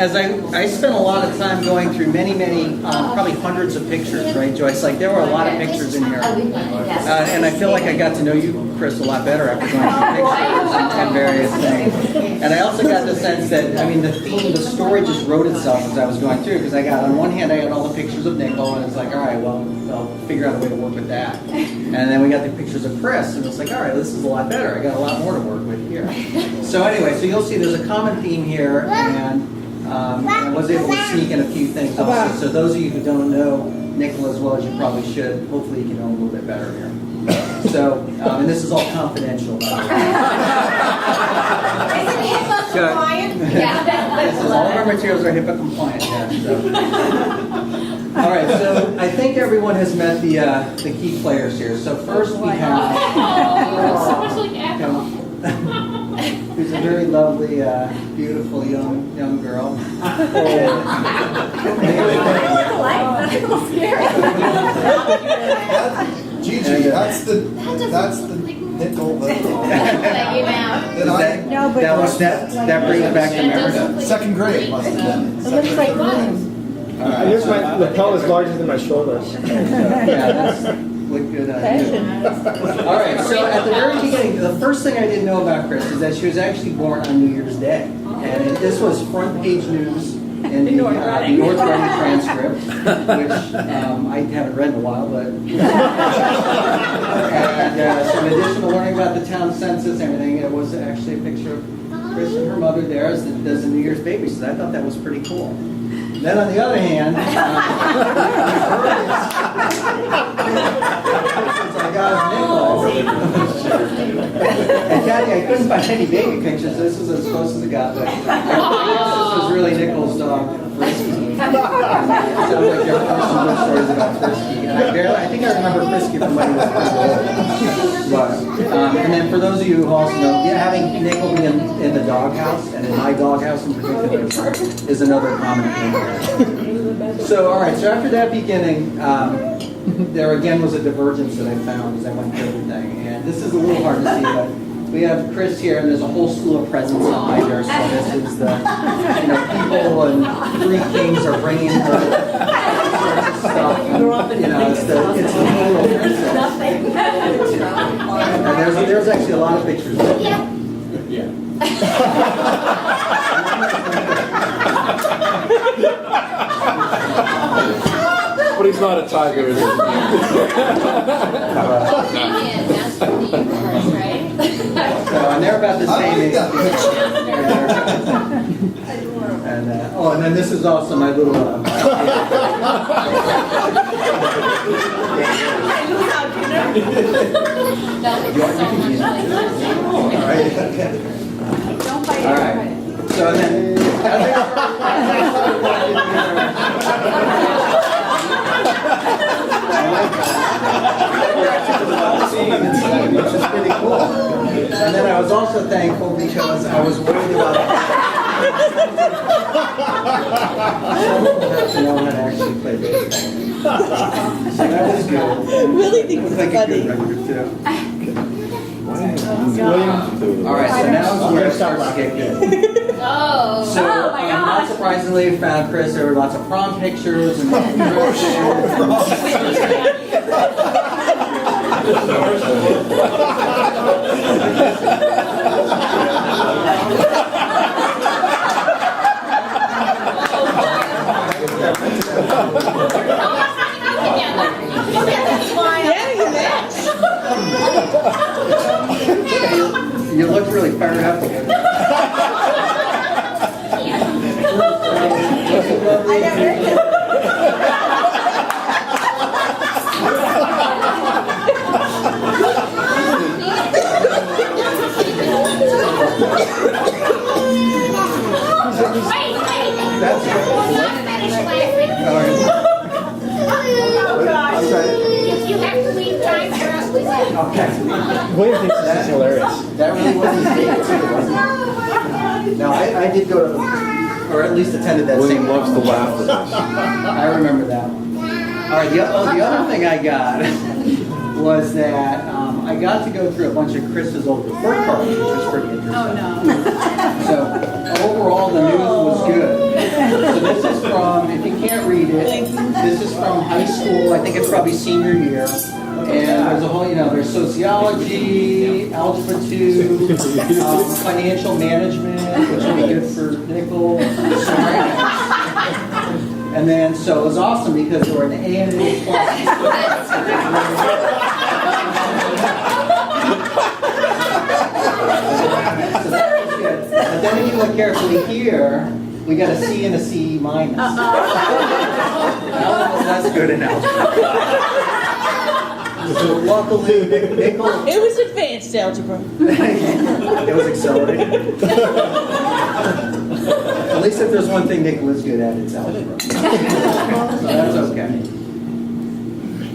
as I spent a lot of time going through many, probably hundreds of pictures, right, Joyce? Like, there were a lot of pictures in here. And I feel like I got to know you, Chris, a lot better after going through pictures and various things. And I also got the sense that, I mean, the theme, the story just wrote itself as I was going through, because I got, on one hand, I had all the pictures of Nicole, and it's like, all right, well, I'll figure out a way to work with that. And then we got the pictures of Chris, and it's like, all right, this is a lot better. I got a lot more to work with here. So anyway, so you'll see there's a common theme here, and I was able to sneak in a few things also. So those of you who don't know Nicole as well as you probably should, hopefully you can know a little bit better here. So, and this is all confidential, by the way. Is it HIPAA compliant? This is all of our materials are HIPAA compliant. Yeah, so. All right, so I think everyone has met the key players here. So first we have who's a very lovely, beautiful young girl. That's a little scary. Gigi, that's the nickel that that brings back the memory. second grade must have been. It looks like William. I guess my lapel is larger than my shoulders. Yeah, that's look good on you. All right, so at the very beginning, the first thing I didn't know about Chris is that she was actually born on New Year's Day. And this was front page news in the North Reading transcript, which I haven't read in a while, but... and some additional learning about the town census and everything, it was actually a picture of Chris and her mother there as the New Year's baby, so I thought that was pretty cool. Then on the other hand, since I got and Kathy, I couldn't find any baby pictures. This is as close as it got. But I guess this was really Nicole's dog, Frisky. Sounds like there are some good stories about Frisky. And I think I remember Frisky from when he was little. And then for those of you who also know, having Nicole be in the doghouse, and in my doghouse in particular, is another common theme. So, all right, so after that beginning, there again was a divergence that I found as I went through everything. And this is a little hard to see, but we have Chris here, and there's a whole slew of presents behind her. So this is the, people and three kings are bringing her stuff. And, it's the little princess. And there's actually a lot of pictures. Yeah. But he's not a tiger, is he? And they're about the same age. And and then this is also my little. All right. So then. Which is pretty cool. And then I was also thankful because I was worried about to know how to actually play baseball. So that was good. I really think It was it's like a funny. good record too. William? All right, so now is where it starts to get good. So, not surprisingly, we found Chris. There were lots of prom pictures and you looked really fired up together. I never heard this. That's You have to leave time for us. okay. William thinks this is hilarious. That really was his favorite too, wasn't it? No, I did go to, or at least attended that William same loves to laugh with us. I remember that. All right, the other thing I got was that I got to go through a bunch of Chris's old report cards, which was pretty interesting. Oh, no. So overall, the news was good. high school, I think it's probably senior year. And there's a whole, there's sociology, algebra 2, financial management, which will be good for Nickel. And then, so it was awesome because there were an A and an A plus. So that was good. But then if you look carefully here, we got a C and a C minus. That's good in algebra. So luckily, Nickel, It was advanced algebra. it was accelerated. At least if there's one thing Nickel is good at, it's algebra. So that's okay.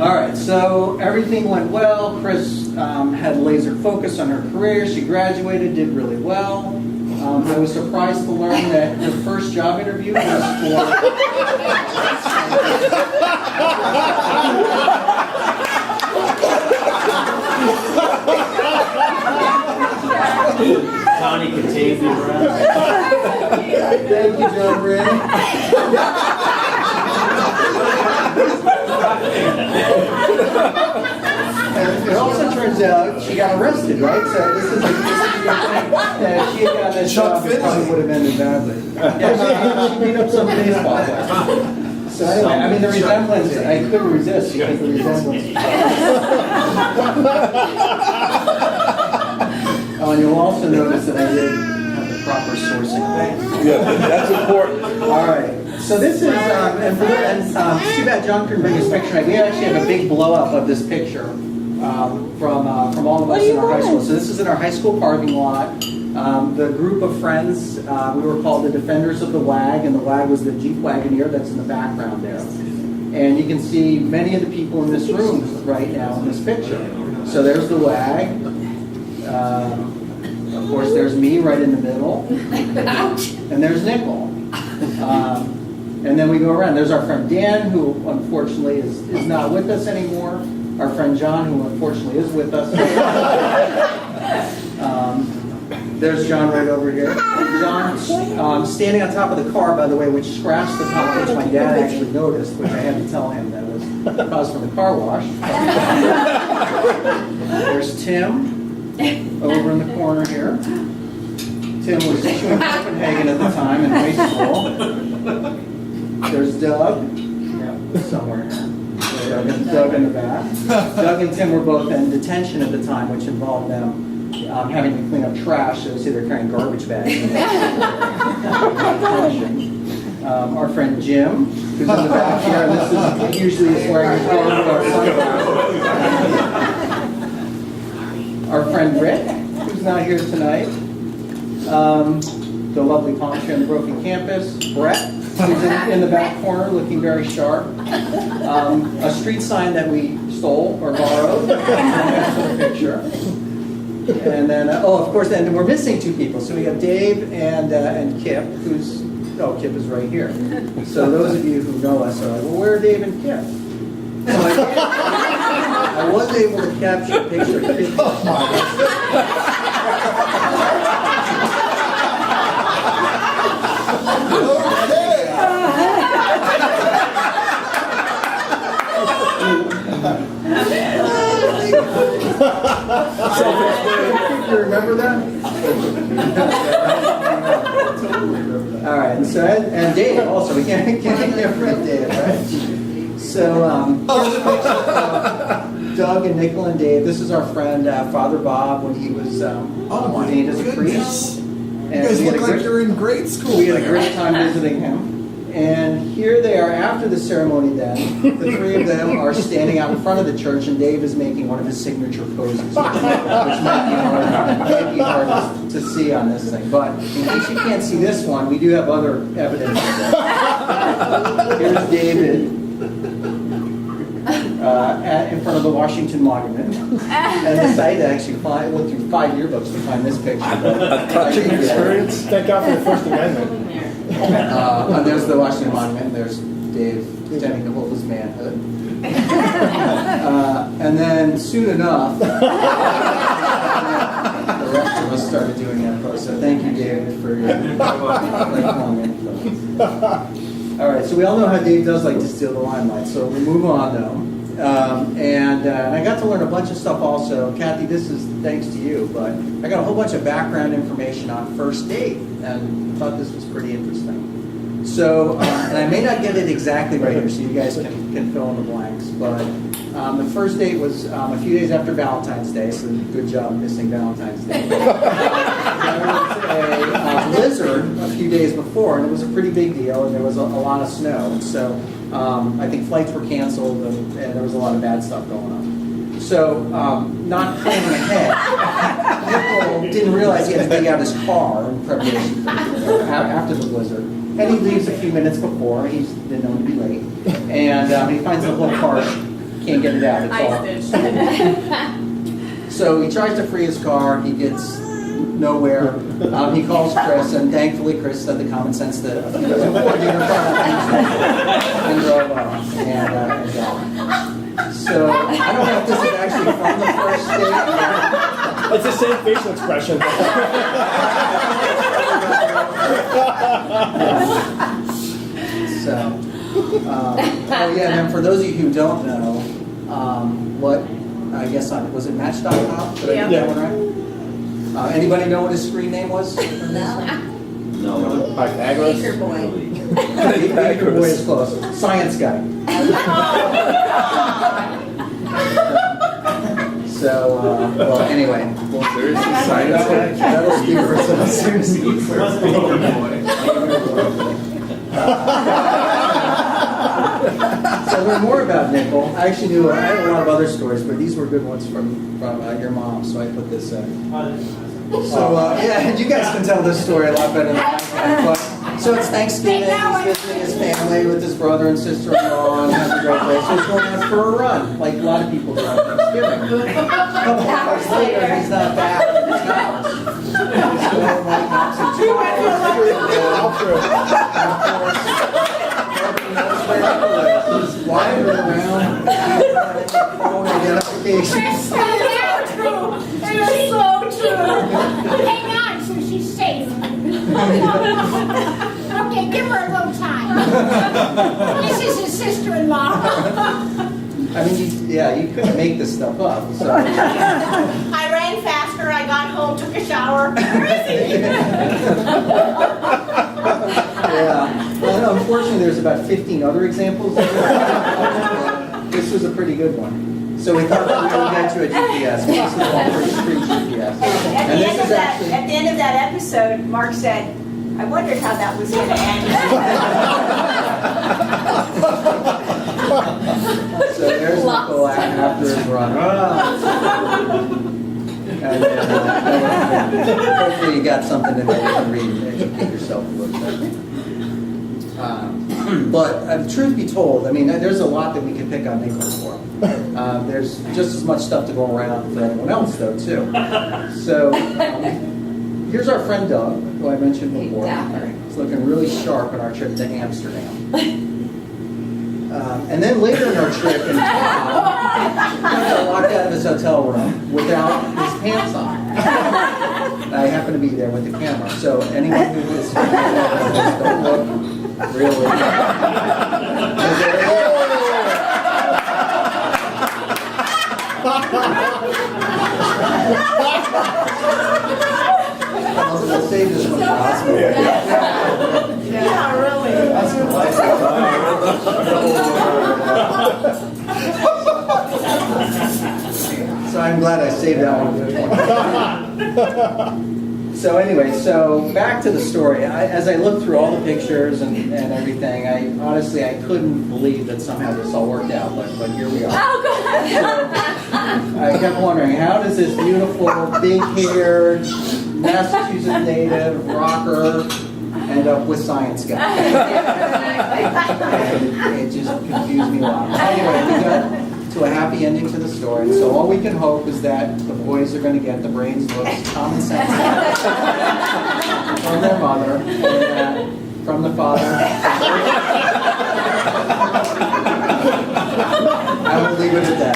All right, so everything went well. Chris had laser focus on her career. She graduated, did really well. I was surprised to learn that her first job interview was for... Connie could take you around. Thank you, John Bray. And it also turns out she got arrested, right? So this is a good thing. That she had gotten this Chuck job, it probably would have ended badly. Yeah, she beat up some baseball player. So anyway, I mean the resemblance, I couldn't resist because the resemblance. Oh, and you'll also notice that I did have the proper sourcing. Yeah, that's important. All right. So this is, too bad John couldn't bring his picture tonight. We actually have a big blow up of this picture from all of us in our high school. So this is in our high school parking lot. The group of friends, we were called the Defenders of the WAG, and the WAG was the Jeep Wagoneer that's in the background there. And you can see many of the people in this room right now in this picture. So there's the WAG. Of course, there's me right in the middle. And there's Nickel. And then we go around. There's our friend Dan, who unfortunately is not with us anymore. Our friend John, who unfortunately is with us. There's John right over here. John standing on top of the car, by the way, which scratched the top, which my dad actually noticed, which I had to tell him that was caused from the car wash. There's Tim over in the corner here. Tim was teaching in Copenhagen at the time in high school. There's Doug, somewhere here. Doug in the back. Doug and Tim were both in detention at the time, which involved them having to clean up trash. So they're carrying garbage bags. Our friend Jim, who's in the back here, and this is usually is wearing his clothes with our sunglasses. Our friend Rick, who's not here tonight. The lovely palm tree on the broken campus. Brett, who's in the back corner looking very sharp. A street sign that we stole or borrowed. That's the picture. And then, of course, and we're missing two people. So we have Dave and Kip, Kip is right here. So those of you who know us are like, well, where are Dave and Kip? So I was able to capture a picture of Kip. You remember that? All right, and so and Dave also. We can't forget Dave, right? So Doug and Nickel and Dave. This is our friend Father Bob when he was ordained as a priest. You guys look like you're in grade school. We had a great time visiting him. And here they are after the ceremony then. The three of them are standing out in front of the church, and Dave is making one of his signature poses, which might be hard to see on this thing. But in case you can't see this one, we do have other evidence of that. Here's David in front of the Washington Monument. And decided to actually went through 5 yearbooks to find this picture. A touching experience. Thank God for the First Amendment. And there's the Washington Monument, and there's Dave pretending to hold his manhood. And then soon enough, the rest of us started doing that pose. So thank you, David, for your lifelong influence. All right, so we all know how Dave does like to steal the limelight, so we move on though. And I got to learn a bunch of stuff also. Kathy, this is thanks to you, but I got a whole bunch of background information on first date, and thought this was pretty interesting. So, and I may not get it exactly right here, so you guys can fill in the blanks, but the first date was a few days after Valentine's Day, so good job missing Valentine's Day. There was a blizzard a few days before, and it was a pretty big deal, and there was a lot of snow, and so I think flights were canceled, and there was a lot of bad stuff going on. So, not planning ahead, Nickel didn't realize he had to take out his car in preparation after the blizzard. And he leaves a few minutes before, he's been known to be late, and he finds the whole car, can't get it out, it's all. So he tries to free his car, he gets nowhere, he calls Chris, and thankfully Chris had the common sense that a few days before dinner and drove off, and so I don't know if this is actually from the first date. It's the same facial expression. So, oh yeah, and then for those of you who don't know, what, I guess was it Match.com? Did I get that one right? Anybody know what his screen name was? No. Pythagoras. Baker boy. Baker boy is close. Science guy. So, well, anyway. Science guy? That'll speak for itself. So learn more about Nickel. I actually knew, I had a lot of other stories, but these were good ones from your mom, so I put this in. So, yeah, you guys can tell this story a lot better than I can. But, so it's Thanksgiving, he's visiting his family with his brother and sister-in-law, and has a great day. So he's going out for a run, like a lot of people do on Thanksgiving. A couple hours later, he's not back at his house. He's going like knocks and two He's wandering around, phone identification. It's so true. It's so true. Hang on so she's safe. Okay, give her a little time. This is his sister-in-law. I mean, you couldn't make this stuff up. So. I ran faster, I got home, took a shower. Where is he? Yeah. Well, unfortunately, there's about 15 other examples. This was a pretty good one. So we thought that we would get to a GPS. This is all free GPS. At And the this end is of that, actually. at the end of that episode, Mark said, I wondered how that was going to end. So there's Nicole after his run. And then, hopefully you got something in there you can read and educate yourself a little bit. But truth be told, I mean, there's a lot that we could pick on Nicole for. There's just as much stuff to go around for anyone else, though, too. So here's our friend Doug, who I mentioned before. He's looking really sharp on our trip to Amsterdam. And then later in our trip in Tom, he got locked out of his hotel room without his pants on. I happen to be there with the camera, so anyone who is don't look really. I'll save this one possible. Yeah, really. So I'm glad I saved that one. So anyway, so back to the story. As I looked through all the pictures and everything, I couldn't believe that somehow this all worked out, but here we are. Oh, God. So I kept wondering, how does this beautiful, big-haired, Massachusetts native rocker end up with science guy? It just confused me a lot. Anyway, we got to a happy ending to the story. So all we can hope is that the boys are going to get the brains, looks, common sense from their mother, and from the father. I will leave it at that.